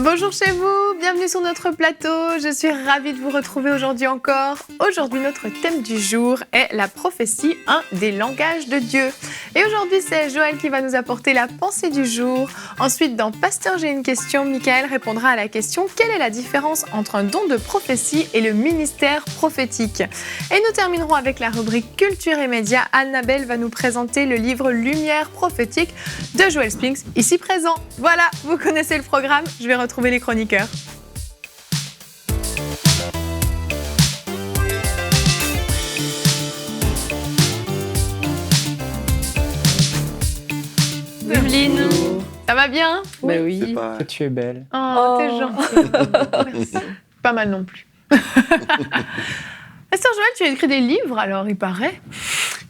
Bonjour chez vous, bienvenue sur notre plateau. Je suis ravie de vous retrouver aujourd'hui encore. Aujourd'hui, notre thème du jour est la prophétie, un des langages de Dieu. Et aujourd'hui, c'est Joël qui va nous apporter la pensée du jour. Ensuite, dans Pasteur, j'ai une question, Michael répondra à la question « Quelle est la différence entre un don de prophétie et le ministère prophétique ?» Et nous terminerons avec la rubrique Culture et médias. Annabelle va nous présenter le livre Lumière prophétique de Joel Spinks, ici présent. Voilà, vous connaissez le programme, je vais retrouver les chroniqueurs. Evelyne, ça va bien? Bah oui, tu es belle. Oh, t'es gentil. Merci. Pas mal non plus. Pasteur Joël, tu as écrit des livres, alors il paraît.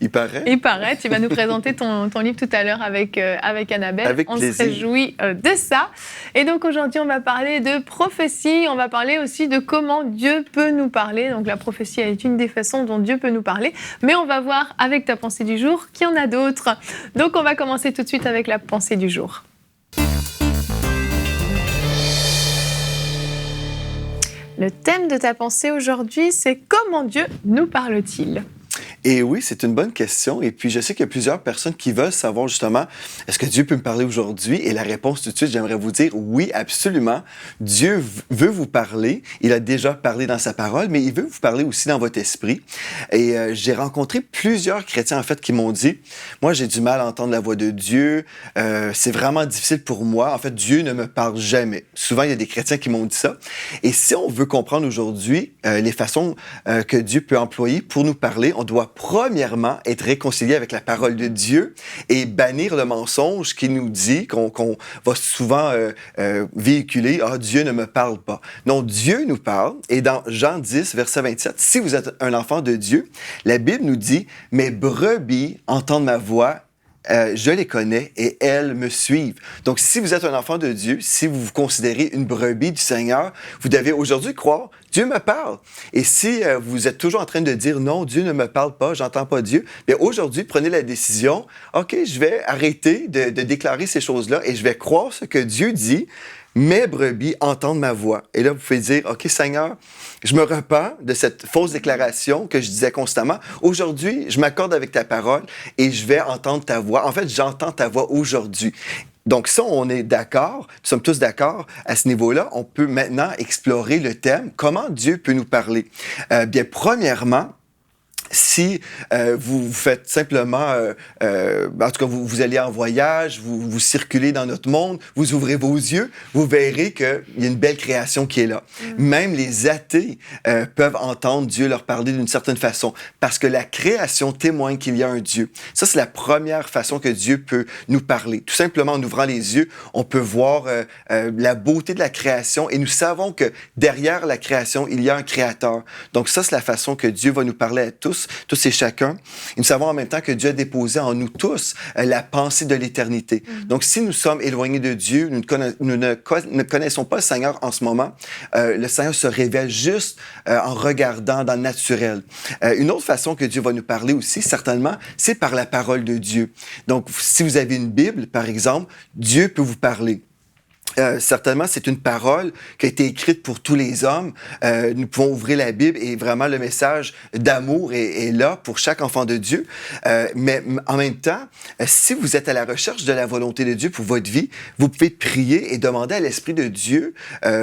Il paraît. Il paraît. Tu vas nous présenter ton livre tout à l'heure avec Annabelle. Avec on plaisir. se réjouit de ça. Et donc aujourd'hui, on va parler de prophétie. On va parler aussi de comment Dieu peut nous parler. Donc la prophétie est une des façons dont Dieu peut nous parler. Mais on va voir avec ta pensée du jour qu'il y en a d'autres. Donc on va commencer tout de suite avec la pensée du jour. Le thème de ta pensée aujourd'hui, c'est comment Dieu nous parle-t-il ? Et oui, c'est une bonne question. Et puis, je sais qu'il y a plusieurs personnes qui veulent savoir justement, est-ce que Dieu peut me parler aujourd'hui? Et la réponse tout de suite, j'aimerais vous dire oui, absolument. Dieu veut vous parler. Il a déjà parlé dans sa parole, mais il veut vous parler aussi dans votre esprit. Et j'ai rencontré plusieurs chrétiens, en fait, qui m'ont dit, moi, j'ai du mal à entendre la voix de Dieu. C'est vraiment difficile pour moi. En fait, Dieu ne me parle jamais. Souvent, il y a des chrétiens qui m'ont dit ça. Et si on veut comprendre aujourd'hui les façons que Dieu peut employer pour nous parler, on doit premièrement être réconcilié avec la parole de Dieu et bannir le mensonge qui nous dit, qu'on va souvent véhiculer, « Ah, Dieu ne me parle pas ». Non, Dieu nous parle. Et dans Jean 10, verset 27, si vous êtes un enfant de Dieu, la Bible nous dit « Mes brebis entendent ma voix ». Je les connais et elles me suivent. Donc, si vous êtes un enfant de Dieu, si vous vous considérez une brebis du Seigneur, vous devez aujourd'hui croire, Dieu me parle. Et si vous êtes toujours en train de dire, non, Dieu ne me parle pas, j'entends pas Dieu, bien aujourd'hui, prenez la décision, OK, je vais arrêter de déclarer ces choses-là et je vais croire ce que Dieu dit. Mes brebis entendent ma voix. Et là, vous pouvez dire, OK, Seigneur, je me repens de cette fausse déclaration que je disais constamment. Aujourd'hui, je m'accorde avec ta parole et je vais entendre ta voix. En fait, j'entends ta voix aujourd'hui. Donc, ça, on est d'accord, nous sommes tous d'accord à ce niveau-là. On peut maintenant explorer le thème, comment Dieu peut nous parler. Bien, premièrement, si vous faites simplement, en tout cas, vous allez en voyage, vous circulez dans notre monde, vous ouvrez vos yeux, vous verrez qu'il y a une belle création qui est là. Même les athées peuvent entendre Dieu leur parler d'une certaine façon, parce que la création témoigne qu'il y a un Dieu. Ça, c'est la première façon que Dieu peut nous parler. Tout simplement, en ouvrant les yeux, on peut voir la beauté de la création et nous savons que derrière la création, il y a un créateur. Donc ça, c'est la façon que Dieu va nous parler à tous et chacun. Et nous savons en même temps que Dieu a déposé en nous tous la pensée de l'éternité. Donc, si nous sommes éloignés de Dieu, nous ne connaissons pas le Seigneur en ce moment, le Seigneur se révèle juste en regardant dans le naturel. Une autre façon que Dieu va nous parler aussi, certainement, c'est par la parole de Dieu. Donc, si vous avez une Bible, par exemple, Dieu peut vous parler. Certainement, c'est une parole qui a été écrite pour tous les hommes. Nous pouvons ouvrir la Bible et vraiment le message d'amour est là pour chaque enfant de Dieu. Mais en même temps, si vous êtes à la recherche de la volonté de Dieu pour votre vie, vous pouvez prier et demander à l'Esprit de Dieu.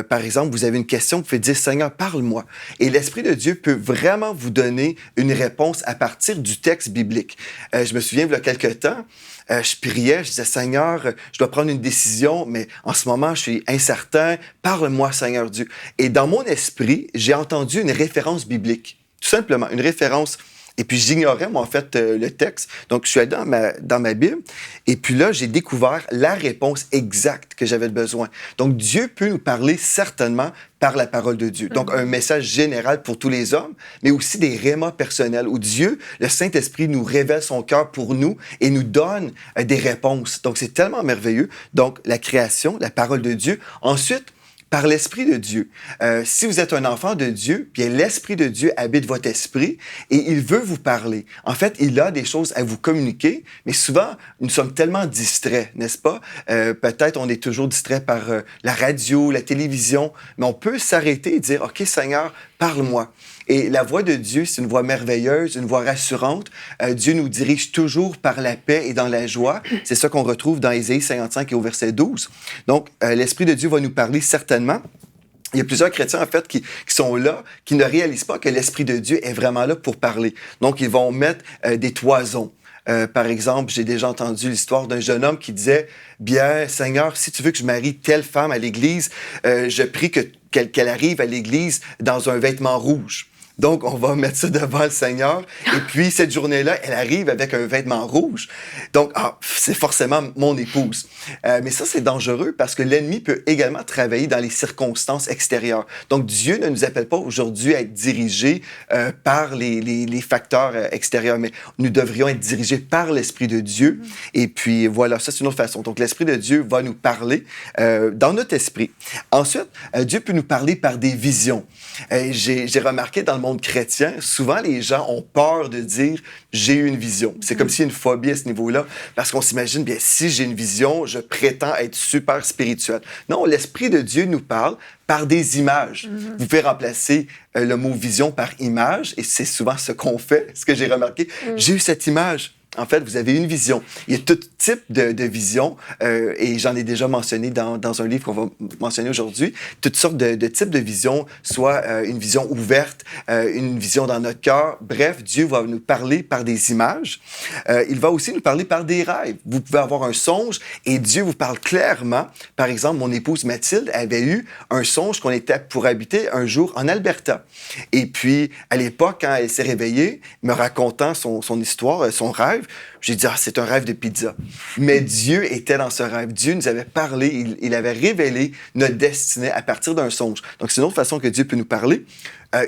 Par exemple, vous avez une question, vous pouvez dire « Seigneur, parle-moi ». Et l'Esprit de Dieu peut vraiment vous donner une réponse à partir du texte biblique. Je me souviens, il y a quelque temps, je priais, je disais, Seigneur, je dois prendre une décision, mais en ce moment, je suis incertain. Parle-moi, Seigneur Dieu. Et dans mon esprit, j'ai entendu une référence biblique. Tout simplement, une référence Et puis, j'ignorais, moi, en fait, le texte. Donc, je suis allé dans ma Bible. Et puis là, j'ai découvert la réponse exacte que j'avais besoin. Donc, Dieu peut nous parler certainement par la parole de Dieu. Donc, un message général pour tous les hommes, mais aussi des rémas personnels où Dieu, le Saint-Esprit, nous révèle son cœur pour nous et nous donne des réponses. Donc, c'est tellement merveilleux. Donc, la création, la parole de Dieu. Ensuite, par l'Esprit de Dieu. Si vous êtes un enfant de Dieu, bien l'Esprit de Dieu habite votre esprit et il veut vous parler. En fait, il a des choses à vous communiquer, mais souvent, nous sommes tellement distraits, n'est-ce pas? Peut-être on est toujours distrait par la radio, la télévision, mais on peut s'arrêter et dire, OK, Seigneur, parle-moi. Et la voix de Dieu, c'est une voix merveilleuse, une voix rassurante. Dieu nous dirige toujours par la paix et dans la joie. C'est ça qu'on retrouve dans Ésaïe 55 et au verset 12. Donc, l'Esprit de Dieu va nous parler certainement. Il y a plusieurs chrétiens, en fait, qui sont là, qui ne réalisent pas que l'Esprit de Dieu est vraiment là pour parler. Donc, ils vont mettre des toisons. Par exemple, j'ai déjà entendu l'histoire d'un jeune homme qui disait « Bien, Seigneur, si tu veux que je marie telle femme à l'Église, je prie qu'elle arrive à l'Église dans un vêtement rouge. » Donc, on va mettre ça devant le Seigneur. Et puis, cette journée-là, elle arrive avec un vêtement rouge. Donc, c'est forcément mon épouse. Mais ça, c'est dangereux parce que l'ennemi peut également travailler dans les circonstances extérieures. Donc, Dieu ne nous appelle pas aujourd'hui à être dirigés par les facteurs extérieurs, mais nous devrions être dirigés par l'Esprit de Dieu. Et puis, voilà, ça, c'est une autre façon. Donc, l'Esprit de Dieu va nous parler dans notre esprit. Ensuite, Dieu peut nous parler par des visions. J'ai remarqué dans le monde chrétien, souvent les gens ont peur de dire « j'ai eu une vision ». C'est comme s'il y a une phobie à ce niveau-là, parce qu'on s'imagine, bien, si j'ai une vision, je prétends être super spirituel. Non, l'Esprit de Dieu nous parle par des images. Vous pouvez remplacer le mot « vision » par « image », et c'est souvent ce qu'on fait, ce que j'ai remarqué. J'ai eu cette image. En fait, vous avez une vision. Il y a tout type de visions, et j'en ai déjà mentionné dans un livre qu'on va mentionner aujourd'hui, toutes sortes de types de visions, soit une vision ouverte, une vision dans notre cœur. Bref, Dieu va nous parler par des images. Il va aussi nous parler par des rêves. Vous pouvez avoir un songe et Dieu vous parle clairement. Par exemple, mon épouse Mathilde avait eu un songe qu'on était pour habiter un jour en Alberta. Et puis, à l'époque, quand elle s'est réveillée, me racontant son histoire, son rêve, j'ai dit, c'est un rêve de pizza. Mais Dieu était dans ce rêve. Dieu nous avait parlé, il avait révélé notre destinée à partir d'un songe. Donc, c'est une autre façon que Dieu peut nous parler.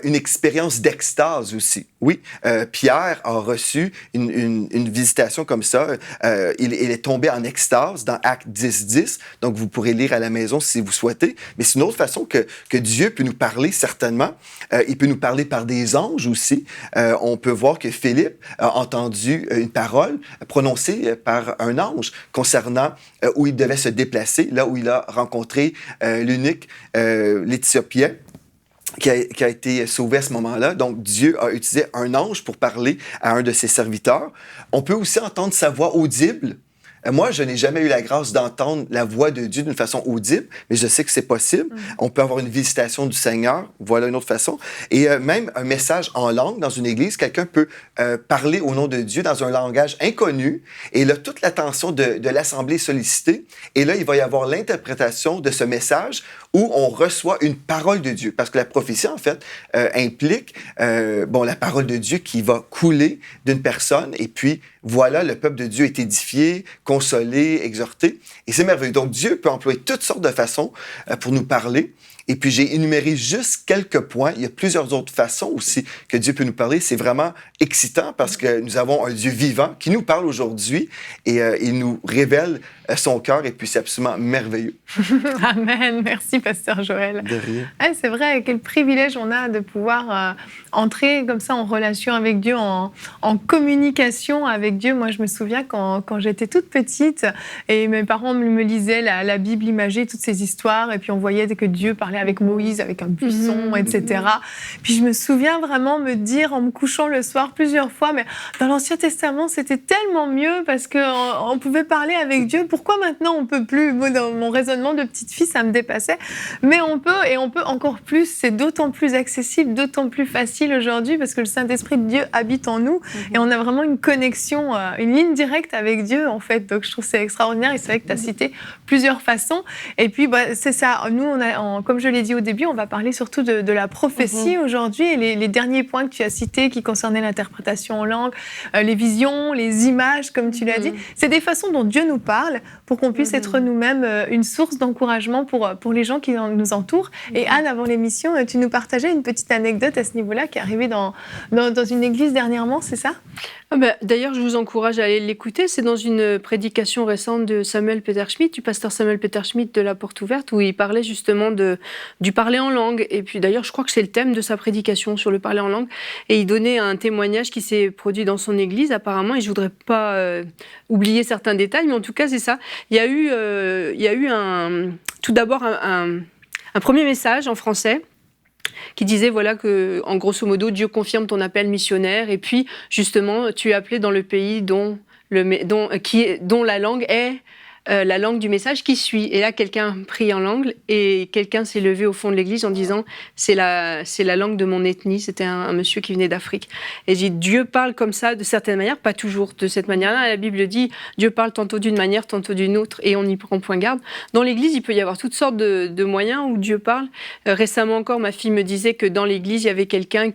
Une expérience d'extase aussi. Oui, Pierre a reçu une visitation comme ça. Il est tombé en extase dans Actes 10:10. Donc, vous pourrez lire à la maison si vous souhaitez. Mais c'est une autre façon que Dieu peut nous parler, certainement. Il peut nous parler par des anges aussi. On peut voir que Philippe a entendu une parole prononcée par un ange concernant où il devait se déplacer, là où il a rencontré l'eunuque, l'Éthiopien, qui a été sauvé à ce moment-là. Donc, Dieu a utilisé un ange pour parler à un de ses serviteurs. On peut aussi entendre sa voix audible. Moi, je n'ai jamais eu la grâce d'entendre la voix de Dieu d'une façon audible, mais je sais que c'est possible. On peut avoir une visitation du Seigneur, voilà une autre façon. Et même un message en langue dans une église, quelqu'un peut parler au nom de Dieu dans un langage inconnu, et là, toute l'attention de l'assemblée est sollicitée, et là, il va y avoir l'interprétation de ce message où on reçoit une parole de Dieu. Parce que la prophétie, en fait, implique la parole de Dieu qui va couler d'une personne, et puis voilà, le peuple de Dieu est édifié, consolé, exhorté. Et c'est merveilleux. Donc, Dieu peut employer toutes sortes de façons pour nous parler. Et puis, j'ai énuméré juste quelques points. Il y a plusieurs autres façons aussi que Dieu peut nous parler. C'est vraiment excitant parce que nous avons un Dieu vivant qui nous parle aujourd'hui et il nous révèle son cœur et puis c'est absolument merveilleux. Amen. Merci, Pasteur Joël. De rien. C'est vrai, quel privilège on a de pouvoir entrer comme ça en relation avec Dieu, en communication avec Dieu. Moi, je me souviens quand j'étais toute petite et mes parents me lisaient la Bible imagée, toutes ces histoires, et puis on voyait que Dieu parlait avec Moïse, avec un buisson, etc. Puis je me souviens vraiment me dire, en me couchant le soir plusieurs fois, mais dans l'Ancien Testament, c'était tellement mieux parce qu'on pouvait parler avec Dieu. Pourquoi maintenant on peut plus? Moi, dans mon raisonnement de petite fille, ça me dépassait. Mais on peut, et on peut encore plus. C'est d'autant plus accessible, d'autant plus facile aujourd'hui parce que le Saint-Esprit de Dieu habite en nous et on a vraiment une connexion, une ligne directe avec Dieu, en fait. Donc, je trouve que c'est extraordinaire et c'est vrai que tu as cité plusieurs façons. Et puis, c'est ça. Nous, comme je je l'ai dit au début, on va parler surtout de la prophétie aujourd'hui. Et les derniers points que tu as cités qui concernaient l'interprétation en langue, les visions, les images, comme tu l'as dit, c'est des façons dont Dieu nous parle pour qu'on puisse être nous-mêmes une source d'encouragement pour les gens qui nous entourent. Et Anne, avant l'émission, tu nous partageais une petite anecdote à ce niveau-là qui est arrivée dans une église dernièrement, c'est ça? D'ailleurs, je vous encourage à aller l'écouter. C'est dans une prédication récente de Samuel Peter Schmidt, du pasteur Samuel Peter Schmidt de La Porte Ouverte, où il parlait justement du parler en langue. Et puis d'ailleurs, je crois que c'est le thème de sa prédication sur le parler en langue. Et il donnait un témoignage qui s'est produit dans son église apparemment. Et je voudrais pas oublier certains détails, mais en tout cas, c'est ça. Il y a eu tout d'abord un premier message en français qui disait voilà que, en grosso modo, Dieu confirme ton appel missionnaire et puis justement tu es appelé dans le pays dont la langue est la langue du message qui suit. Et là, quelqu'un prie en langue et quelqu'un s'est levé au fond de l'église en disant c'est la langue de mon ethnie. C'était un monsieur qui venait d'Afrique. Et j'ai dit Dieu parle comme ça de certaines manières, pas toujours de cette manière-là. La Bible dit Dieu parle tantôt d'une manière, tantôt d'une autre, et on n'y prend point garde. Dans l'église, il peut y avoir toutes sortes de moyens où Dieu parle. Récemment encore, ma fille me disait que dans l'église, il y avait quelqu'un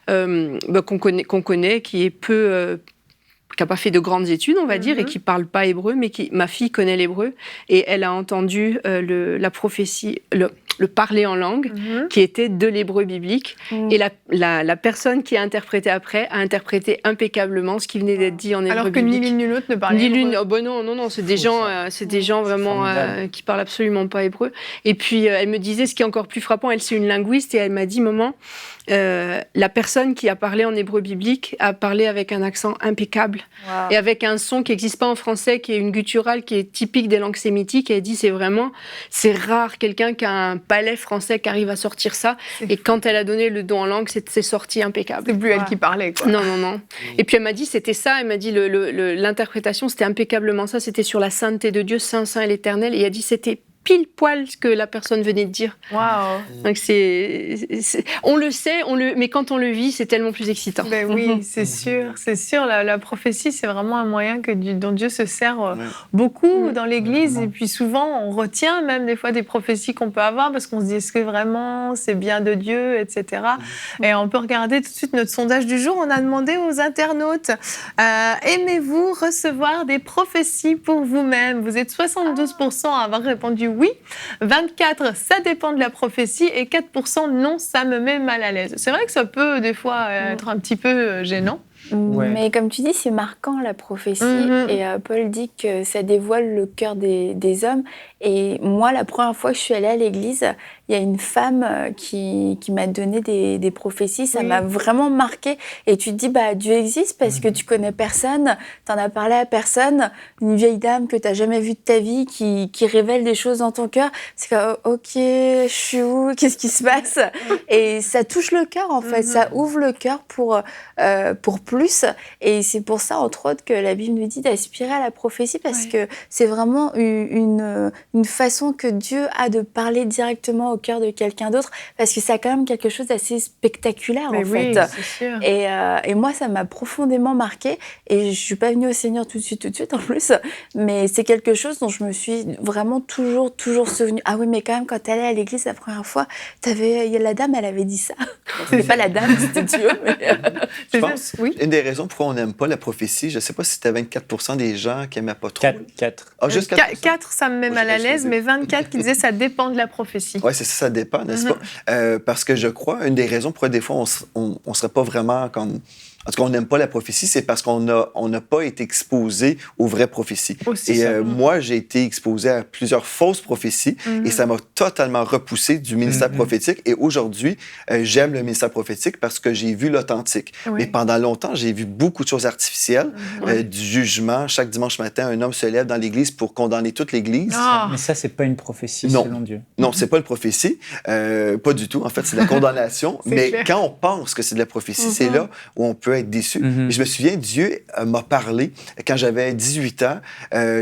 qu'on connaît, qui est qui n'a pas fait de grandes études, on va dire, et qui ne parle pas hébreu, mais ma fille connaît l'hébreu, et elle a entendu la prophétie, le parler en langue, qui était de l'hébreu biblique, et la personne qui a interprété après a interprété impeccablement ce qui venait d'être dit en hébreu alors que biblique. Ni l'une ni l'autre ne parlait hébreu. Non, c'est des gens vraiment qui parlent absolument pas hébreu. Et puis, elle me disait, ce qui est encore plus frappant, elle c'est une linguiste, et elle m'a dit, maman, la personne qui a parlé en hébreu biblique a parlé avec un accent impeccable et avec un son qui n'existe pas en français, qui est une gutturale qui est typique des langues sémitiques. Et elle dit c'est rare quelqu'un qui a un palais français qui arrive à sortir ça. Et quand elle a donné le don en langue, c'est sorti impeccable. C'est plus elle qui parlait, quoi. Non. Et puis elle m'a dit c'était ça. Elle m'a dit l'interprétation c'était impeccablement ça. C'était sur la sainteté de Dieu, saint et l'éternel. Et elle a dit c'était pile poil ce que la personne venait de dire. Waouh. Donc on le sait, mais quand on le vit, c'est tellement plus excitant. Ben oui, c'est sûr. La prophétie, c'est vraiment un moyen dont Dieu se sert beaucoup dans l'Église. Et puis souvent, on retient même des fois des prophéties qu'on peut avoir parce qu'on se dit est-ce que vraiment c'est bien de Dieu, etc. Et on peut regarder tout de suite notre sondage du jour. On a demandé aux internautes aimez-vous recevoir des prophéties pour vous-même? Vous êtes 72% à avoir répondu oui, 24% ça dépend de la prophétie et 4% non, ça me met mal à l'aise. C'est vrai que ça peut des fois être un petit peu gênant. Mais comme tu dis, c'est marquant la prophétie et Paul dit que ça dévoile le cœur des hommes. Et moi, la première fois que je suis allée à l'église, il y a une femme qui m'a donné des prophéties. Ça m'a vraiment marquée. Et tu te dis, Dieu existe parce que tu connais personne, t'en as parlé à personne. Une vieille dame que t'as jamais vue de ta vie qui révèle des choses dans ton cœur. C'est comme, ok, je suis où? Qu'est-ce qui se passe? Et ça touche le cœur, en fait. Ça ouvre le cœur pour plus. Et c'est pour ça, entre autres, que la Bible nous dit d'aspirer à la prophétie parce que c'est vraiment une façon que Dieu a de parler directement au cœur de quelqu'un d'autre, parce que ça a quand même quelque chose d'assez spectaculaire, en fait. C'est sûr. Et moi, ça m'a profondément marquée, et je suis pas venue au Seigneur tout de suite en plus, mais c'est quelque chose dont je me suis vraiment toujours souvenue. Ah oui, mais quand même, quand tu allais à l'église la première fois, la dame, elle avait dit ça. C'était pas la dame, c'était Dieu. Je pense, une des raisons pourquoi on n'aime pas la prophétie, je sais pas si c'était 24% des gens qui n'aimaient pas trop. 4. Ah, juste 4%. 4, ça me met mal à l'aise, mais 24 qui disaient ça dépend de la prophétie. Oui, c'est ça dépend, n'est-ce pas? Parce que je crois, une des raisons pourquoi des fois on serait pas vraiment comme... En tout cas, on n'aime pas la prophétie, c'est parce qu'on n'a pas été exposé aux vraies prophéties. Moi, j'ai été exposé à plusieurs fausses prophéties et ça m'a totalement repoussé du ministère prophétique. Et aujourd'hui, j'aime le ministère prophétique parce que j'ai vu l'authentique. Mais pendant longtemps, j'ai vu beaucoup de choses artificielles, du jugement. Chaque dimanche matin, un homme se lève dans l'Église pour condamner toute l'Église. Mais ça, c'est pas une prophétie selon Dieu. Non, c'est pas une prophétie. Pas du tout. En fait, c'est de la condamnation. Mais quand on pense que c'est de la prophétie, c'est là où on peut peut être déçu. Mais je me souviens, Dieu m'a parlé quand j'avais 18 ans.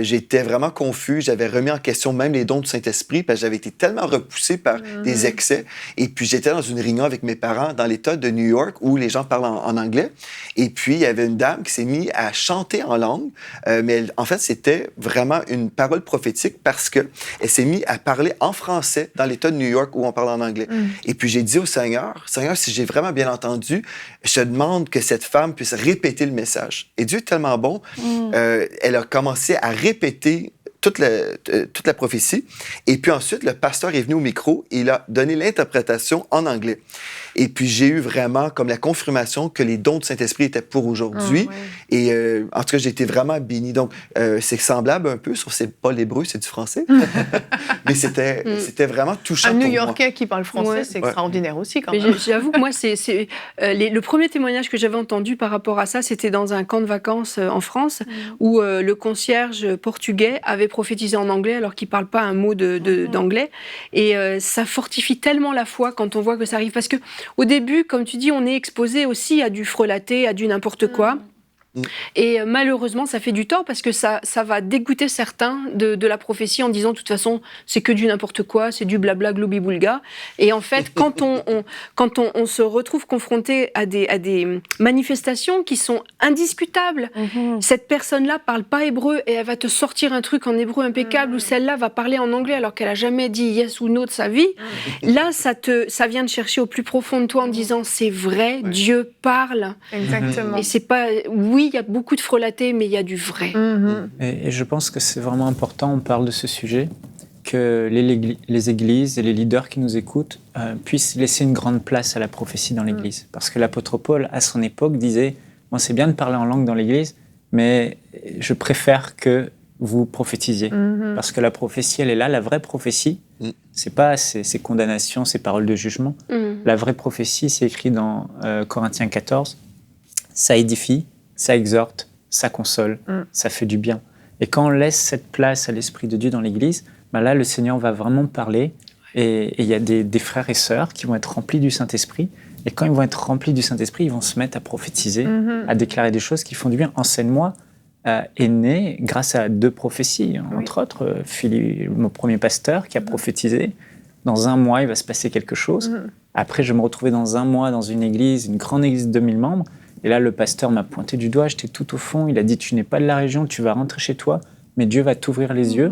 J'étais vraiment confus. J'avais remis en question même les dons du Saint-Esprit parce que j'avais été tellement repoussé par des excès. Et puis, j'étais dans une réunion avec mes parents dans l'État de New York où les gens parlent en anglais. Et puis, il y avait une dame qui s'est mise à chanter en langue. Mais en fait, c'était vraiment une parole prophétique parce qu'elle s'est mise à parler en français dans l'État de New York où on parle en anglais. Et puis, j'ai dit au Seigneur, si j'ai vraiment bien entendu, je te demande que cette femme puisse répéter le message. Et Dieu est tellement bon, elle a commencé à répéter toute la prophétie. Et puis ensuite, le pasteur est venu au micro et il a donné l'interprétation en anglais. Et puis, j'ai eu vraiment comme la confirmation que les dons du Saint-Esprit étaient pour aujourd'hui. Et en tout cas, j'ai été vraiment béni. Donc, c'est semblable un peu, sauf que c'est pas l'hébreu, c'est du français. Mais c'était vraiment touchant un pour moi. New-Yorkais qui parle français, c'est extraordinaire aussi quand même. Mais j'avoue que moi, le premier témoignage que j'avais entendu par rapport à ça, c'était dans un camp de vacances en France où le concierge portugais avait prophétisé en anglais alors qu'il parle pas un mot d'anglais. Et ça fortifie tellement la foi quand on voit que ça arrive. Parce que au début, comme tu dis, on est exposé aussi à du frelaté, à du n'importe quoi. Et malheureusement, ça fait du tort parce que ça va dégoûter certains de la prophétie en disant de toute façon, c'est que du n'importe quoi, c'est du blabla globi-boulga. Et en fait, quand on se retrouve confronté à des manifestations qui sont indiscutables, cette personne-là parle pas hébreu et elle va te sortir un truc en hébreu impeccable ou celle-là va parler en anglais alors qu'elle a jamais dit yes ou no de sa vie. Là, ça vient te chercher au plus profond de toi en disant c'est vrai, Dieu parle. Exactement. Et c'est pas... Oui, il y a beaucoup de frelaté, mais il y a du vrai. Et je pense que c'est vraiment important, on parle de ce sujet, que les églises et les leaders qui nous écoutent puissent laisser une grande place à la prophétie dans l'église. Parce que l'apôtre Paul, à son époque, disait « Moi, c'est bien de parler en langue dans l'église, mais je préfère que vous prophétisiez. Parce que la prophétie, elle est là, la vraie prophétie, c'est pas ces condamnations, ces paroles de jugement. La vraie prophétie, c'est écrit dans Corinthiens 14, ça édifie, ça exhorte, ça console, ça fait du bien. Et quand on laisse cette place à l'Esprit de Dieu dans l'Église, là, le Seigneur va vraiment parler. Et il y a des frères et sœurs qui vont être remplis du Saint-Esprit. Et quand ils vont être remplis du Saint-Esprit, ils vont se mettre à prophétiser, à déclarer des choses qui font du bien. Enseigne-moi est né grâce à 2 prophéties. Entre autres, Philippe, mon premier pasteur, qui a prophétisé. Dans 1 mois, il va se passer quelque chose. Après, je me retrouvais dans 1 mois dans une église, une grande église de 2000 membres. Et là, le pasteur m'a pointé du doigt, j'étais tout au fond. Il a dit, tu n'es pas de la région, tu vas rentrer chez toi, mais Dieu va t'ouvrir les yeux.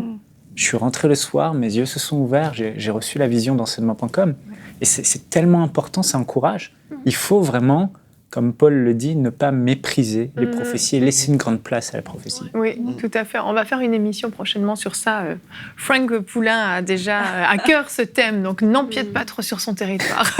Je suis rentré le soir, mes yeux se sont ouverts, j'ai reçu la vision d'enseignement.com. Et c'est tellement important, ça encourage. Il faut vraiment, comme Paul le dit, ne pas mépriser les prophéties et laisser une grande place à la prophétie. Oui, tout à fait. On va faire une émission prochainement sur ça. Frank Poulain a déjà à cœur ce thème, donc n'empiète pas trop sur son territoire.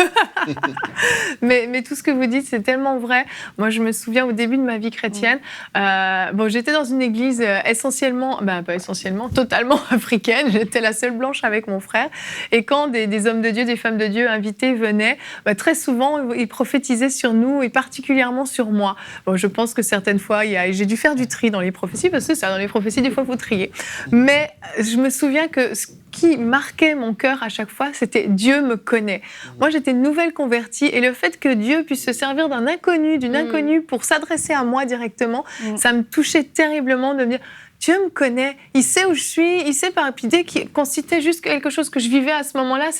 mais tout ce que vous dites, c'est tellement vrai. Moi, je me souviens au début de ma vie chrétienne, j'étais dans une église pas essentiellement, totalement africaine. J'étais la seule blanche avec mon frère. Et quand des hommes de Dieu, des femmes de Dieu invités venaient, très souvent, ils prophétisaient sur nous et particulièrement sur moi. Je pense que certaines fois, j'ai dû faire du tri dans les prophéties, parce que ça, dans les prophéties, des fois, il faut trier. Mais je me souviens que ce qui marquait mon cœur à chaque fois, c'était « Dieu me connaît ». Moi, j'étais nouvelle convertie et le fait que Dieu puisse se servir d'un inconnu, d'une inconnue pour s'adresser à moi directement, ça me touchait terriblement de me dire « Dieu me connaît, il sait où je suis, il sait par... » Puis dès qu'on citait juste quelque chose que je vivais à ce moment-là,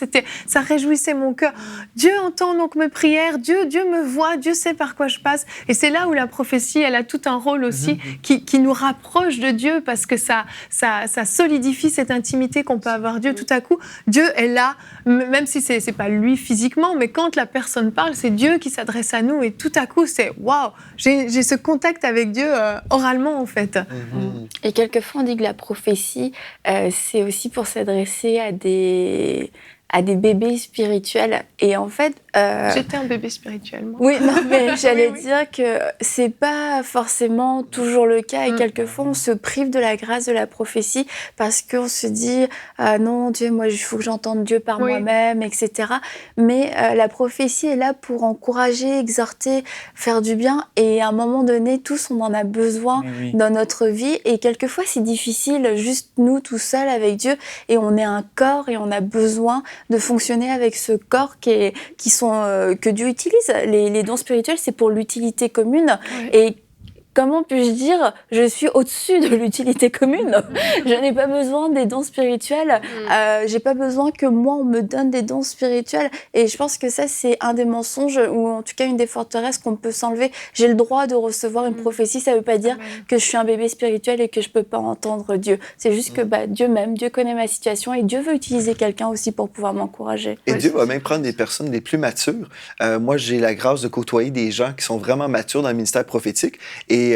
ça réjouissait mon cœur. Dieu entend donc mes prières, Dieu me voit, Dieu sait par quoi je passe. Et c'est là où la prophétie, elle a tout un rôle aussi qui nous rapproche de Dieu parce que ça solidifie cette intimité qu'on peut avoir Dieu. Tout à coup, Dieu est là, même si c'est pas lui physiquement, mais quand la personne parle, c'est Dieu qui s'adresse à nous et tout à coup, c'est waouh, j'ai ce contact avec Dieu oralement en fait. Et quelquefois, on dit que la prophétie, c'est aussi pour s'adresser à des bébés spirituels. Et en fait... J'étais un bébé spirituel, moi. Oui, non, mais j'allais dire que c'est pas forcément toujours le cas. Et quelquefois, on se prive de la grâce de la prophétie parce qu'on se dit « Non, Dieu, moi, il faut que j'entende Dieu par moi-même, etc. » Mais la prophétie est là pour encourager, exhorter, faire du bien. Et à un moment donné, tous, on en a besoin dans notre vie. Et quelquefois, c'est difficile, juste nous, tout seuls, avec Dieu. Et on est un corps et on a besoin de fonctionner avec ce corps qui que Dieu utilise. Les dons spirituels, c'est pour l'utilité commune. Ouais. Et comment puis-je dire, je suis au-dessus de l'utilité commune. Je n'ai pas besoin des dons spirituels. J'ai pas besoin que moi, on me donne des dons spirituels. Et je pense que ça, c'est un des mensonges, ou en tout cas une des forteresses qu'on peut s'enlever. J'ai le droit de recevoir une prophétie. Ça veut pas dire que je suis un bébé spirituel et que je peux pas entendre Dieu. C'est juste que Dieu m'aime, Dieu connaît ma situation et Dieu veut utiliser quelqu'un aussi pour pouvoir m'encourager. Et Dieu va même prendre des personnes les plus matures. Moi, j'ai la grâce de côtoyer des gens qui sont vraiment matures dans le ministère prophétique. Et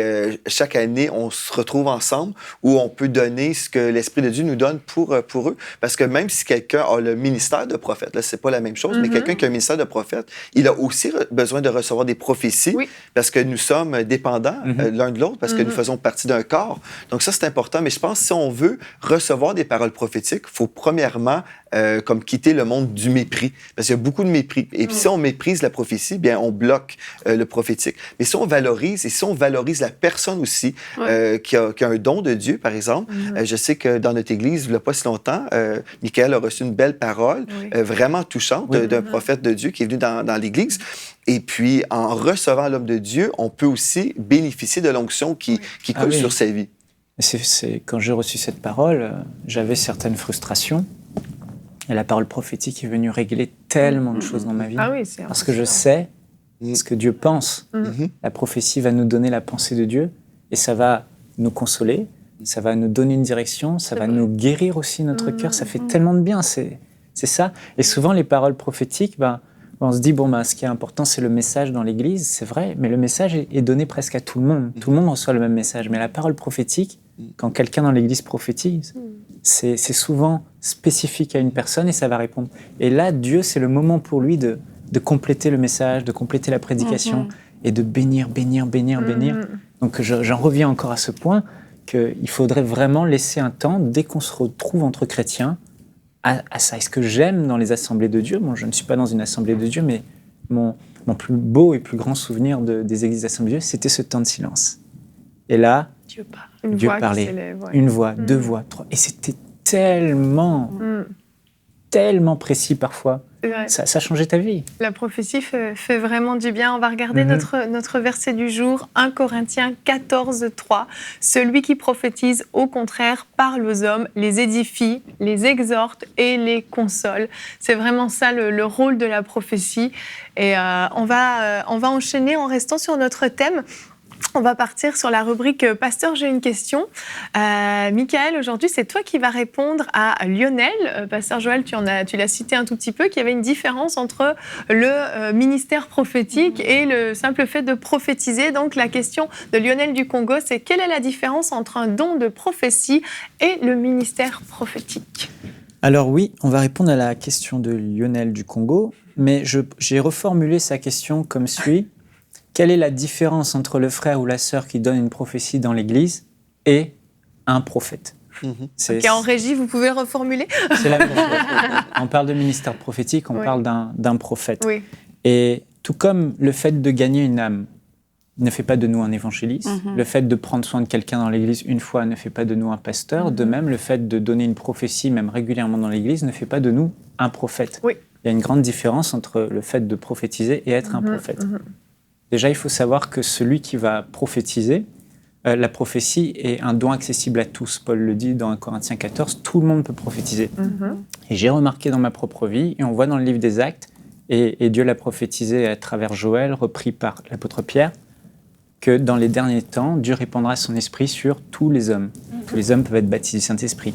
chaque année, on se retrouve ensemble où on peut donner ce que l'Esprit de Dieu nous donne pour eux. Parce que même si quelqu'un a le ministère de prophète, là, c'est pas la même chose, mais quelqu'un qui a un ministère de prophète, il a aussi besoin de recevoir des prophéties parce que nous sommes dépendants l'un de l'autre, parce que nous faisons partie d'un corps. Donc ça, c'est important. Mais je pense que si on veut recevoir des paroles prophétiques, il faut premièrement comme quitter le monde du mépris. Parce qu'il y a beaucoup de mépris. Et puis si on méprise la prophétie, bien, on bloque le prophétique. Mais si on valorise, et si on valorise la personne aussi qui a un don de Dieu, par exemple, je sais que dans notre Église, il n'y a pas si longtemps, Michael a reçu une belle parole vraiment touchante d'un prophète de Dieu qui est venu dans l'Église. Et puis, en recevant l'homme de Dieu, on peut aussi bénéficier de l'onction qui coule sur sa vie. Quand j'ai reçu cette parole, j'avais certaines frustrations. Et la parole prophétique est venue régler tellement de choses dans ma vie. Ah oui, c'est parce que je sais ce que Dieu pense. La prophétie va nous donner la pensée de Dieu et ça va nous consoler, ça va nous donner une direction, ça va nous guérir aussi notre cœur. Ça fait tellement de bien, c'est ça. Et souvent, les paroles prophétiques, on se dit, ce qui est important, c'est le message dans l'Église. C'est vrai, mais le message est donné presque à tout le monde. Tout le monde reçoit le même message. Mais la parole prophétique, quand quelqu'un dans l'Église prophétise, c'est souvent spécifique à une personne et ça va répondre. Et là, Dieu, c'est le moment pour lui de compléter le message, de compléter la prédication et de bénir. Donc j'en reviens encore à ce point qu'il faudrait vraiment laisser un temps, dès qu'on se retrouve entre chrétiens, à ça. Et ce que j'aime dans les assemblées de Dieu, je ne suis pas dans une assemblée de Dieu, mais mon plus beau et plus grand souvenir des églises d'assemblée de Dieu, c'était ce temps de silence. Et là, Dieu parlait. Une voix, deux voix, trois. Et c'était tellement précis parfois. Ça changeait ta vie. La prophétie fait vraiment du bien. On va regarder notre verset du jour, 1 Corinthiens 14, 3. Celui qui prophétise, au contraire, parle aux hommes, les édifie, les exhorte et les console. C'est vraiment ça le rôle de la prophétie. Et on va enchaîner en restant sur notre thème. On va partir sur la rubrique « Pasteur, j'ai une question ». Michael, aujourd'hui, c'est toi qui vas répondre à Lionel. Pasteur Joël, tu l'as cité un tout petit peu, qu'il y avait une différence entre le ministère prophétique et le simple fait de prophétiser. Donc, la question de Lionel du Congo, c'est quelle est la différence entre un don de prophétie et le ministère prophétique ? Alors oui, on va répondre à la question de Lionel du Congo, mais j'ai reformulé sa question comme suit. Quelle est la différence entre le frère ou la sœur qui donne une prophétie dans l'Église et un prophète ? En régie, vous pouvez reformuler ? C'est la même chose. On parle de ministère prophétique, on parle d'un prophète. Oui. Et tout comme le fait de gagner une âme ne fait pas de nous un évangéliste, le fait de prendre soin de quelqu'un dans l'Église une fois ne fait pas de nous un pasteur, de même le fait de donner une prophétie, même régulièrement dans l'Église, ne fait pas de nous un prophète. Oui. Il y a une grande différence entre le fait de prophétiser et être un prophète. Déjà, il faut savoir que celui qui va prophétiser, la prophétie est un don accessible à tous. Paul le dit dans 1 Corinthiens 14, tout le monde peut prophétiser. Et j'ai remarqué dans ma propre vie, et on voit dans le livre des Actes, et Dieu l'a prophétisé à travers Joël, repris par l'apôtre Pierre, que dans les derniers temps, Dieu répandra son esprit sur tous les hommes. Tous les hommes peuvent être baptisés du Saint-Esprit.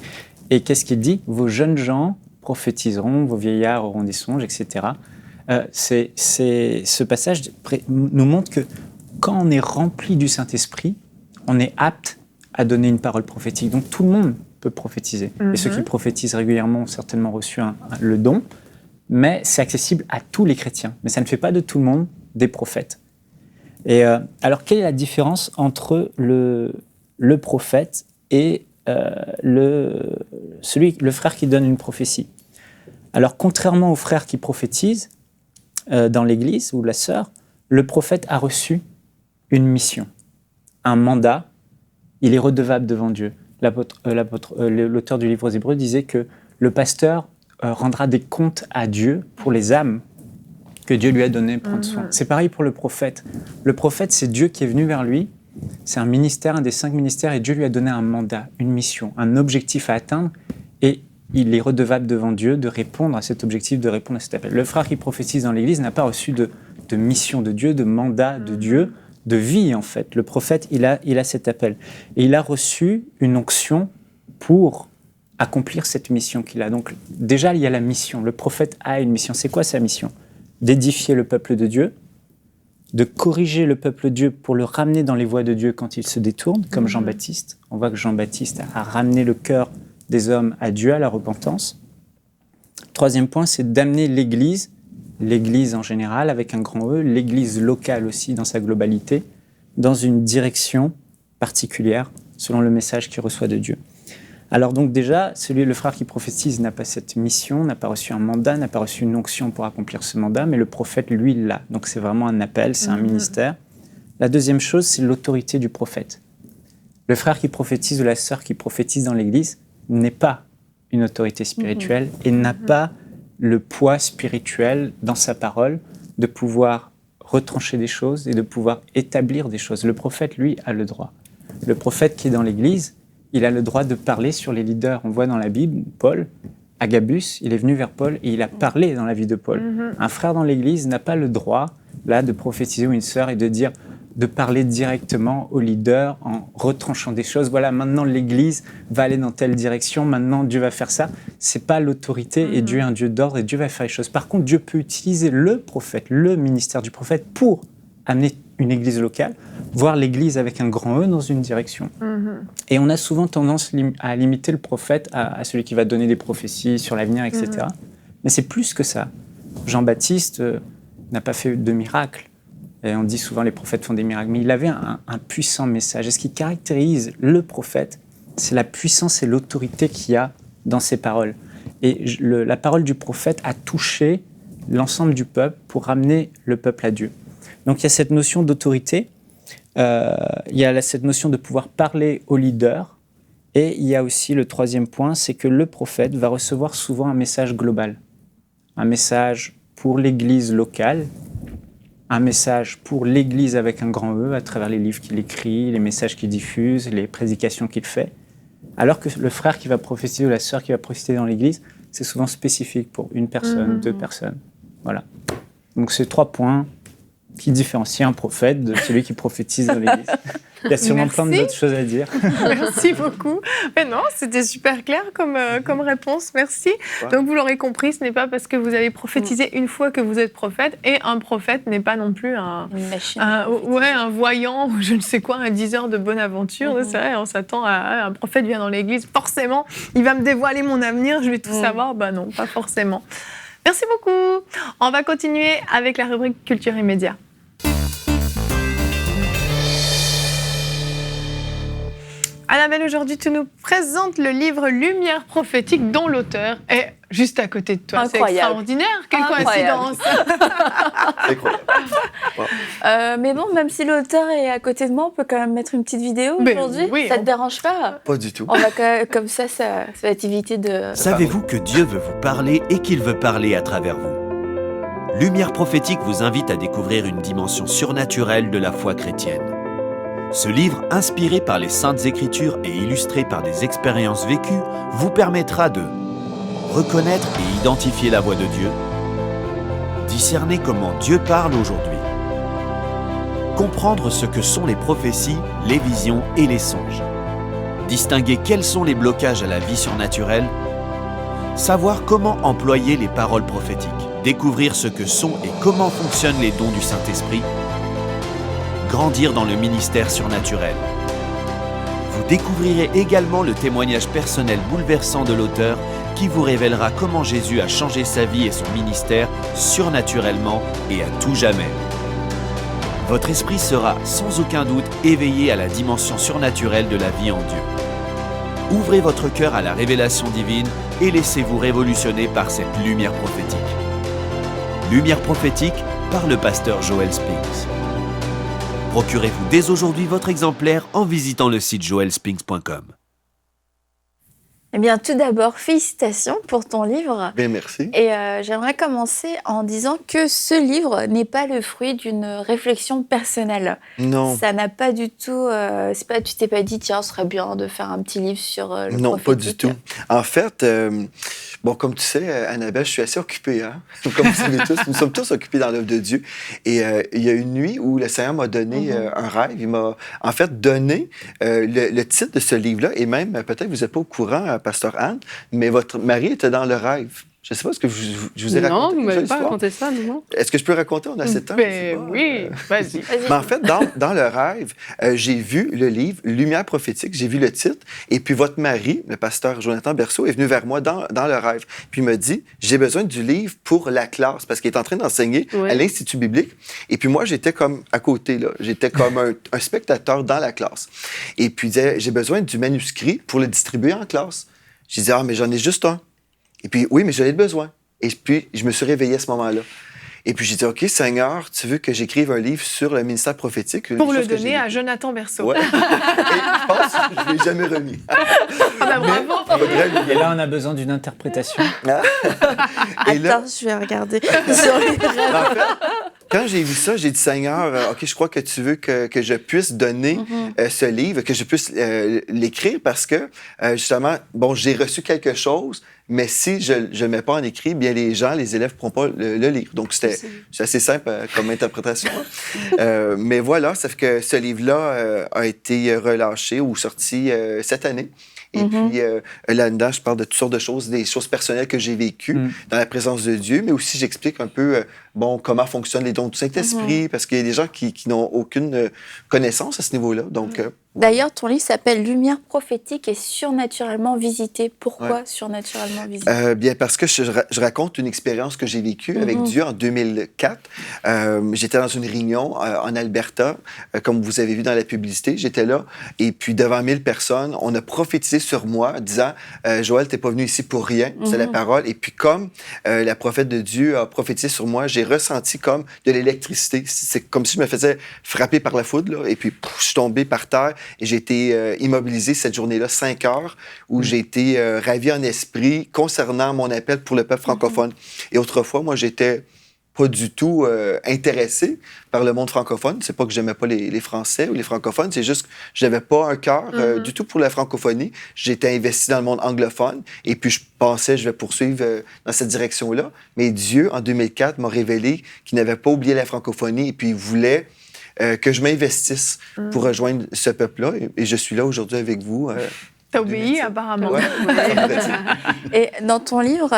Et qu'est-ce qu'il dit ? Vos jeunes gens prophétiseront, vos vieillards auront des songes, etc. Ce passage nous montre que quand on est rempli du Saint-Esprit, on est apte à donner une parole prophétique. Donc tout le monde peut prophétiser. Et ceux qui prophétisent régulièrement ont certainement reçu le don, mais c'est accessible à tous les chrétiens. Mais ça ne fait pas de tout le monde des prophètes. Et alors, quelle est la différence entre le prophète et le frère qui donne une prophétie ? Alors, contrairement au frère qui prophétise, dans l'Église, ou la sœur, le prophète a reçu une mission, un mandat, il est redevable devant Dieu. L'auteur du livre aux Hébreux disait que le pasteur rendra des comptes à Dieu pour les âmes que Dieu lui a donné prendre soin. C'est pareil pour le prophète. Le prophète, c'est Dieu qui est venu vers lui. C'est un ministère, un des 5 ministères, et Dieu lui a donné un mandat, une mission, un objectif à atteindre, et il est redevable devant Dieu de répondre à cet objectif, de répondre à cet appel. Le frère qui prophétise dans l'Église n'a pas reçu de mission de Dieu, de mandat de Dieu, de vie en fait. Le prophète, il a cet appel. Et il a reçu une onction pour accomplir cette mission qu'il a. Donc déjà, il y a la mission. Le prophète a une mission. C'est quoi sa mission ? D'édifier le peuple de Dieu, de corriger le peuple de Dieu pour le ramener dans les voies de Dieu quand il se détourne, comme Jean-Baptiste. On voit que Jean-Baptiste a ramené le cœur des hommes à Dieu, à la repentance. 3e point, c'est d'amener l'Église en général avec un grand E, l'Église locale aussi dans sa globalité, dans une direction particulière selon le message qu'il reçoit de Dieu. Alors donc déjà, le frère qui prophétise n'a pas cette mission, n'a pas reçu un mandat, n'a pas reçu une onction pour accomplir ce mandat, mais le prophète, lui, l'a. Donc c'est vraiment un appel, c'est un ministère. La deuxième chose, c'est l'autorité du prophète. Le frère qui prophétise ou la sœur qui prophétise dans l'Église n'est pas une autorité spirituelle et n'a pas le poids spirituel dans sa parole de pouvoir retrancher des choses et de pouvoir établir des choses. Le prophète, lui, a le droit. Le prophète qui est dans l'Église, il a le droit de parler sur les leaders. On voit dans la Bible, Paul, Agabus, il est venu vers Paul et il a parlé dans la vie de Paul. Un frère dans l'Église n'a pas le droit, là, de prophétiser ou une sœur et de parler directement aux leaders en retranchant des choses. Voilà, maintenant l'Église va aller dans telle direction, maintenant Dieu va faire ça. C'est pas l'autorité et Dieu est un Dieu d'ordre et Dieu va faire les choses. Par contre, Dieu peut utiliser le prophète, le ministère du prophète pour amener une Église locale, voir l'Église avec un grand E dans une direction. Et on a souvent tendance à limiter le prophète à celui qui va donner des prophéties sur l'avenir, etc. Mais c'est plus que ça. Jean-Baptiste n'a pas fait de miracles. Et on dit souvent les prophètes font des miracles, mais il avait un puissant message. Et ce qui caractérise le prophète, c'est la puissance et l'autorité qu'il y a dans ses paroles. Et la parole du prophète a touché l'ensemble du peuple pour ramener le peuple à Dieu. Donc il y a cette notion d'autorité, il y a cette notion de pouvoir parler aux leaders, et il y a aussi le 3e point, c'est que le prophète va recevoir souvent un message global, un message pour l'Église locale, un message pour l'Église avec un grand E, à travers les livres qu'il écrit, les messages qu'il diffuse, les prédications qu'il fait. Alors que le frère qui va prophétiser ou la sœur qui va prophétiser dans l'Église, c'est souvent spécifique pour une personne, 2 personnes. Voilà. Donc c'est 3 points qui différencie un prophète de celui qui prophétise dans l'Église. Il y a sûrement plein d'autres choses à dire. Merci beaucoup. Mais non, c'était super clair comme réponse. Merci. Ouais. Donc, vous l'aurez compris, ce n'est pas parce que vous avez prophétisé une fois que vous êtes prophète. Et un prophète n'est pas non plus un voyant ou je ne sais quoi, un diseur de bonne aventure. C'est vrai, on s'attend à un prophète vient dans l'Église. Forcément, il va me dévoiler mon avenir, je vais tout savoir. Ben non, pas forcément. Merci beaucoup. On va continuer avec la rubrique Culture et Médias. Annabelle, aujourd'hui, tu nous présentes le livre Lumière prophétique dont l'auteur est juste à côté de toi. Incroyable. C'est extraordinaire. Quelle coïncidence. C'est incroyable. Mais bon, même si l'auteur est à côté de moi, on peut quand même mettre une petite vidéo aujourd'hui. Oui, ça te dérange pas? Pas du tout. On va comme ça va t'éviter de... Savez-vous que Dieu veut vous parler et qu'il veut parler à travers vous? Lumière prophétique vous invite à découvrir une dimension surnaturelle de la foi chrétienne. Ce livre, inspiré par les Saintes Écritures et illustré par des expériences vécues, vous permettra de reconnaître et identifier la voix de Dieu, discerner comment Dieu parle aujourd'hui, comprendre ce que sont les prophéties, les visions et les songes, distinguer quels sont les blocages à la vie surnaturelle, savoir comment employer les paroles prophétiques, découvrir ce que sont et comment fonctionnent les dons du Saint-Esprit, grandir dans le ministère surnaturel. Vous découvrirez également le témoignage personnel bouleversant de l'auteur qui vous révélera comment Jésus a changé sa vie et son ministère surnaturellement et à tout jamais. Votre esprit sera sans aucun doute éveillé à la dimension surnaturelle de la vie en Dieu. Ouvrez votre cœur à la révélation divine et laissez-vous révolutionner par cette lumière prophétique. Lumière prophétique par le pasteur Joel Spinks. Procurez-vous dès aujourd'hui votre exemplaire en visitant le site joelspinks.com. Eh bien, tout d'abord, félicitations pour ton livre. Bien, merci. Et j'aimerais commencer en disant que ce livre n'est pas le fruit d'une réflexion personnelle. Non. Ça n'a pas du tout... tu t'es pas dit, tiens, ce serait bien de faire un petit livre sur le Non, prophétique. pas du tout. En fait, bon, comme tu sais, Annabelle, je suis assez occupée. Hein? Comme vous savez tous, nous sommes tous occupés dans l'œuvre de Dieu. Et il y a une nuit où le Seigneur m'a donné un rêve. Il m'a en fait donné le titre de ce livre-là. Et même, peut-être vous n'êtes pas au courant, Pasteur Anne, mais votre mari était dans le rêve. Je ne sais pas ce que je vous ai raconté. Non, vous ne m'avez pas l'histoire? raconté ça, non? Est-ce que je peux raconter? On a assez de temps. je sais pas. Oui, vas-y. Mais en fait, dans le rêve, j'ai vu le livre Lumière prophétique, j'ai vu le titre, et puis votre mari, le pasteur Jonathan Berceau, est venu vers moi dans le rêve. Puis il m'a dit, j'ai besoin du livre pour la classe, parce qu'il est en train d'enseigner à l'Institut biblique. Et puis moi, j'étais comme à côté, là. J'étais comme un spectateur dans la classe. Et puis il disait, j'ai besoin du manuscrit pour le distribuer en classe. J'ai dit, mais j'en ai juste un. Et puis, oui, mais j'en ai besoin. Et puis, je me suis réveillé à ce moment-là. Et puis, j'ai dit, OK, Seigneur, tu veux que j'écrive un livre sur le ministère prophétique? Pour le donner à Jonathan Berceau. Ouais. Et je pense que je ne l'ai jamais remis. Bravo! Et là, on a besoin d'une interprétation. Et là, Attends, je vais regarder sur les rêves. en fait, quand j'ai vu ça, j'ai dit, Seigneur, OK, je crois que tu veux que je puisse donner ce livre, que je puisse l'écrire parce que, justement, bon, j'ai reçu quelque chose, mais si je ne le mets pas en écrit, bien les gens, les élèves ne pourront pas le lire. Donc, c'est assez simple comme interprétation. Mais voilà, ça fait que ce livre-là a été relâché ou sorti cette année. Et puis, là-dedans, je parle de toutes sortes de choses, des choses personnelles que j'ai vécues dans la présence de Dieu, mais aussi j'explique un peu, comment fonctionnent les dons du Saint-Esprit, parce qu'il y a des gens qui n'ont aucune connaissance à ce niveau-là. Donc, D'ailleurs, ton livre s'appelle Lumière prophétique et surnaturellement visitée. Pourquoi surnaturellement visitée? Bien, parce que je raconte une expérience que j'ai vécue avec Dieu en 2004. J'étais dans une réunion en Alberta, comme vous avez vu dans la publicité. J'étais là, et puis devant 1000 personnes, on a prophétisé sur moi, disant Joël, t'es pas venu ici pour rien, c'est la parole. Et puis comme la prophète de Dieu a prophétisé sur moi, j'ai ressenti comme de l'électricité. C'est comme si je me faisais frapper par la foudre, là, et puis je suis tombé par terre. Et j'ai été immobilisé cette journée-là, 5 heures, où j'ai été ravi en esprit concernant mon appel pour le peuple francophone. Et autrefois, moi, j'étais pas du tout intéressé par le monde francophone. C'est pas que j'aimais pas les Français ou les francophones, c'est juste que j'avais pas un cœur du tout pour la francophonie. J'étais investi dans le monde anglophone et puis je pensais je vais poursuivre dans cette direction-là. Mais Dieu, en 2004, m'a révélé qu'il n'avait pas oublié la francophonie et puis il voulait que je m'investisse pour rejoindre ce peuple-là. Et je suis là aujourd'hui avec vous. T'as obéi, apparemment. Ouais. Et dans ton livre,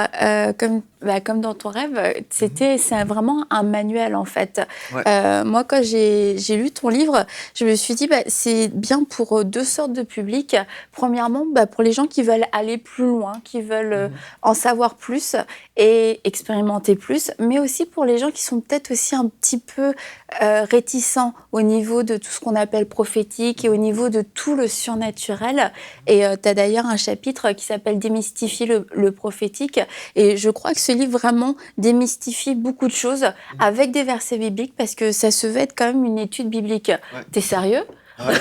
comme dans ton rêve, c'est vraiment un manuel, en fait. Ouais. Moi, quand j'ai lu ton livre, je me suis dit, c'est bien pour deux sortes de publics. Premièrement, pour les gens qui veulent aller plus loin, qui veulent en savoir plus et expérimenter plus, mais aussi pour les gens qui sont peut-être aussi un petit peu réticents au niveau de tout ce qu'on appelle prophétique et au niveau de tout le surnaturel. Et tu as d'ailleurs un chapitre qui s'appelle « Démystifier le prophétique ». Et je crois que ce livre vraiment démystifie beaucoup de choses avec des versets bibliques parce que ça se veut être quand même une étude biblique. Ouais. T'es sérieux? Ouais.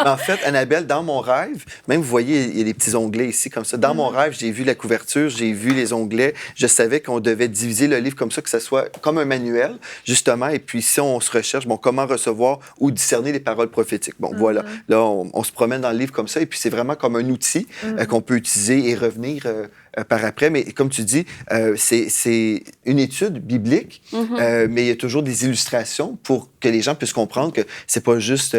En fait, Annabelle, dans mon rêve, même vous voyez, il y a des petits onglets ici comme ça. Dans mon rêve, j'ai vu la couverture, j'ai vu les onglets. Je savais qu'on devait diviser le livre comme ça, que ça soit comme un manuel, justement. Et puis, si on se recherche, comment recevoir ou discerner les paroles prophétiques. Bon, voilà. Là, on se promène dans le livre comme ça. Et puis, c'est vraiment comme un outil qu'on peut utiliser et revenir par après. Mais comme tu dis, c'est une étude biblique, mais il y a toujours des illustrations pour que les gens puissent comprendre que c'est pas juste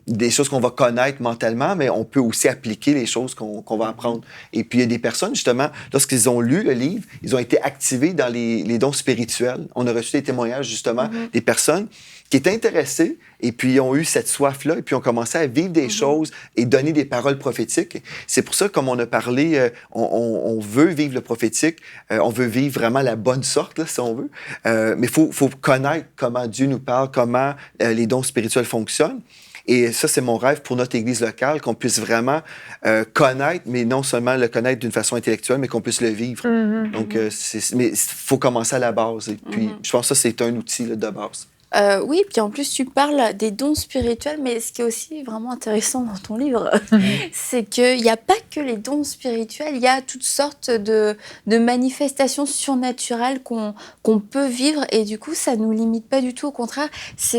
des choses qu'on va connaître mentalement, mais on peut aussi appliquer les choses qu'on va apprendre. Et puis, il y a des personnes, justement, lorsqu'ils ont lu le livre, ils ont été activés dans les dons spirituels. On a reçu des témoignages, justement, des personnes qui étaient intéressés et puis ont eu cette soif-là et puis ont commencé à vivre des choses et donner des paroles prophétiques. C'est pour ça, comme on a parlé, on veut vivre le prophétique, on veut vivre vraiment la bonne sorte, là, si on veut. Mais il faut connaître comment Dieu nous parle, comment les dons spirituels fonctionnent. Et ça, c'est mon rêve pour notre Église locale, qu'on puisse vraiment connaître, mais non seulement le connaître d'une façon intellectuelle, mais qu'on puisse le vivre. Donc, mais il faut commencer à la base. Et puis, je pense que ça, c'est un outil là, de base. Oui, puis en plus, tu parles des dons spirituels, mais ce qui est aussi vraiment intéressant dans ton livre, c'est qu'il n'y a pas que les dons spirituels, il y a toutes sortes de manifestations surnaturelles qu'on peut vivre, et du coup, ça ne nous limite pas du tout. Au contraire, tu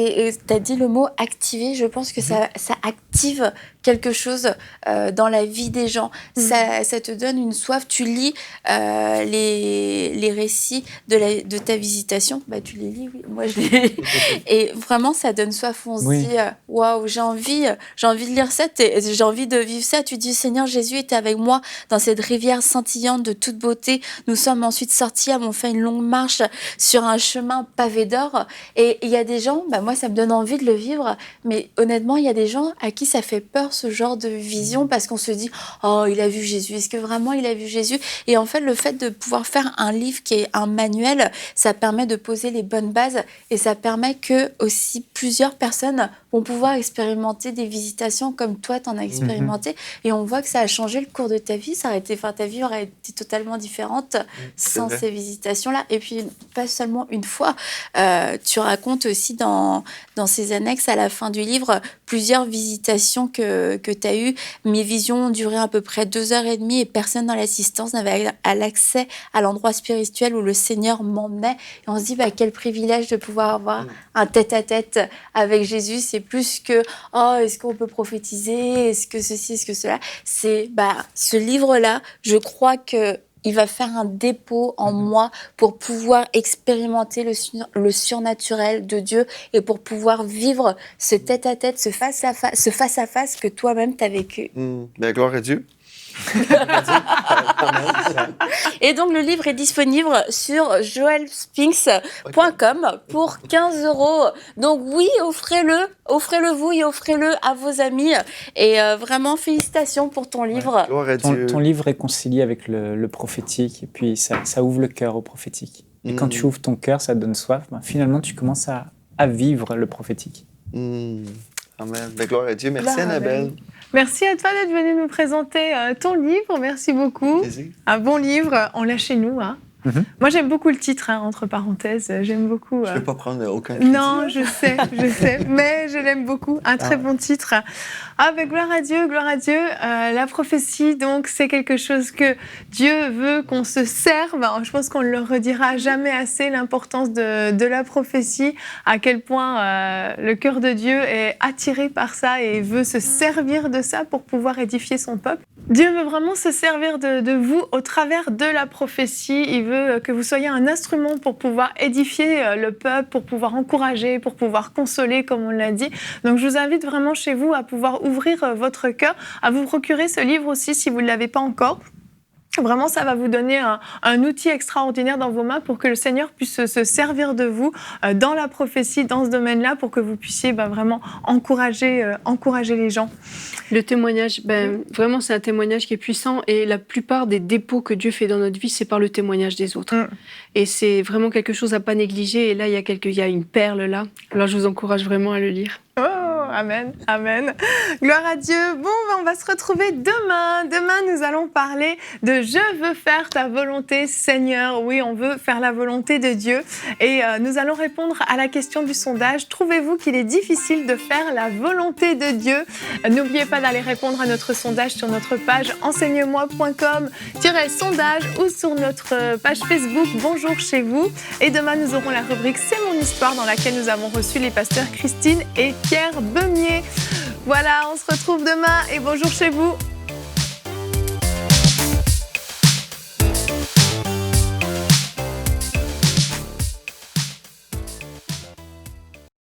as dit le mot activer, je pense que ça active quelque chose dans la vie des gens. Ça te donne une soif. Tu lis les récits de ta visitation. Bah, tu les lis, oui. Moi, je les lis. Et vraiment, ça donne soif. On se dit, waouh, j'ai envie de lire ça, j'ai envie de vivre ça. Tu dis, Seigneur Jésus était avec moi dans cette rivière scintillante de toute beauté. Nous sommes ensuite sortis, avons fait une longue marche sur un chemin pavé d'or. Et il y a des gens, moi, ça me donne envie de le vivre. Mais honnêtement, il y a des gens à qui ça fait peur ce genre de vision parce qu'on se dit, oh, il a vu Jésus. Est-ce que vraiment il a vu Jésus? Et en fait, le fait de pouvoir faire un livre qui est un manuel, ça permet de poser les bonnes bases et ça permet que aussi plusieurs personnes vont pouvoir expérimenter des visitations comme toi t'en as expérimenté et on voit que ça a changé le cours de ta vie. Ta vie aurait été totalement différente sans ces visitations-là. Et puis pas seulement une fois, tu racontes aussi dans ces annexes à la fin du livre plusieurs visitations que tu as eues. Mes visions ont duré à peu près 2h30 et personne dans l'assistance n'avait l'accès à l'endroit spirituel où le Seigneur m'emmenait. Et on se dit quel privilège de pouvoir avoir un tête-à-tête avec Jésus. C'est plus que est-ce qu'on peut prophétiser, est-ce que ceci, est-ce que cela. C'est ce livre-là, je crois que il va faire un dépôt en moi pour pouvoir expérimenter le surnaturel de Dieu et pour pouvoir vivre ce tête-à-tête, ce face-à-face que toi-même t'as vécu. Gloire à Dieu. Et donc le livre est disponible sur joelspinks.com pour 15€. Donc oui, offrez-le vous et offrez-le à vos amis. Et vraiment félicitations pour ton livre. Gloire à Dieu. Ton livre réconcilie avec le prophétique et puis ça ouvre le cœur au prophétique. Et quand tu ouvres ton cœur, ça te donne soif. Finalement, tu commences à vivre le prophétique. Amen. Gloire à Dieu. Merci Annabelle. Merci à toi d'être venue nous présenter ton livre. Merci beaucoup. Plaisir. Un bon livre, on l'a chez nous. Moi, j'aime beaucoup le titre, entre parenthèses. J'aime beaucoup. Je ne peux pas prendre aucun crédit. Non, je sais, mais je l'aime beaucoup. Un très bon titre. Gloire à Dieu, gloire à Dieu. La prophétie, donc, c'est quelque chose que Dieu veut qu'on se serve. Je pense qu'on ne le redira jamais assez, l'importance de la prophétie, à quel point le cœur de Dieu est attiré par ça et veut se servir de ça pour pouvoir édifier son peuple. Dieu veut vraiment se servir de vous au travers de la prophétie. Il veut que vous soyez un instrument pour pouvoir édifier le peuple, pour pouvoir encourager, pour pouvoir consoler, comme on l'a dit. Donc, je vous invite vraiment chez vous à pouvoir ouvrir votre cœur, à vous procurer ce livre aussi si vous ne l'avez pas encore. Vraiment, ça va vous donner un outil extraordinaire dans vos mains pour que le Seigneur puisse se servir de vous dans la prophétie, dans ce domaine-là, pour que vous puissiez vraiment encourager les gens. Le témoignage, vraiment, c'est un témoignage qui est puissant et la plupart des dépôts que Dieu fait dans notre vie, c'est par le témoignage des autres. Et c'est vraiment quelque chose à pas négliger. Et là, il y a une perle là. Alors, je vous encourage vraiment à le lire. Oh, amen, amen. Gloire à Dieu. Bon, on va se retrouver demain. Demain, nous allons parler de « Je veux faire ta volonté, Seigneur ». Oui, on veut faire la volonté de Dieu. Et nous allons répondre à la question du sondage. Trouvez-vous qu'il est difficile de faire la volonté de Dieu? N'oubliez pas d'aller répondre à notre sondage sur notre page enseigne-moi.com-sondage ou sur notre page Facebook Bonjour chez vous. Et demain, nous aurons la rubrique C'est mon histoire dans laquelle nous avons reçu les pasteurs Christine et Pierre Beumier. Voilà, on se retrouve demain et bonjour chez vous.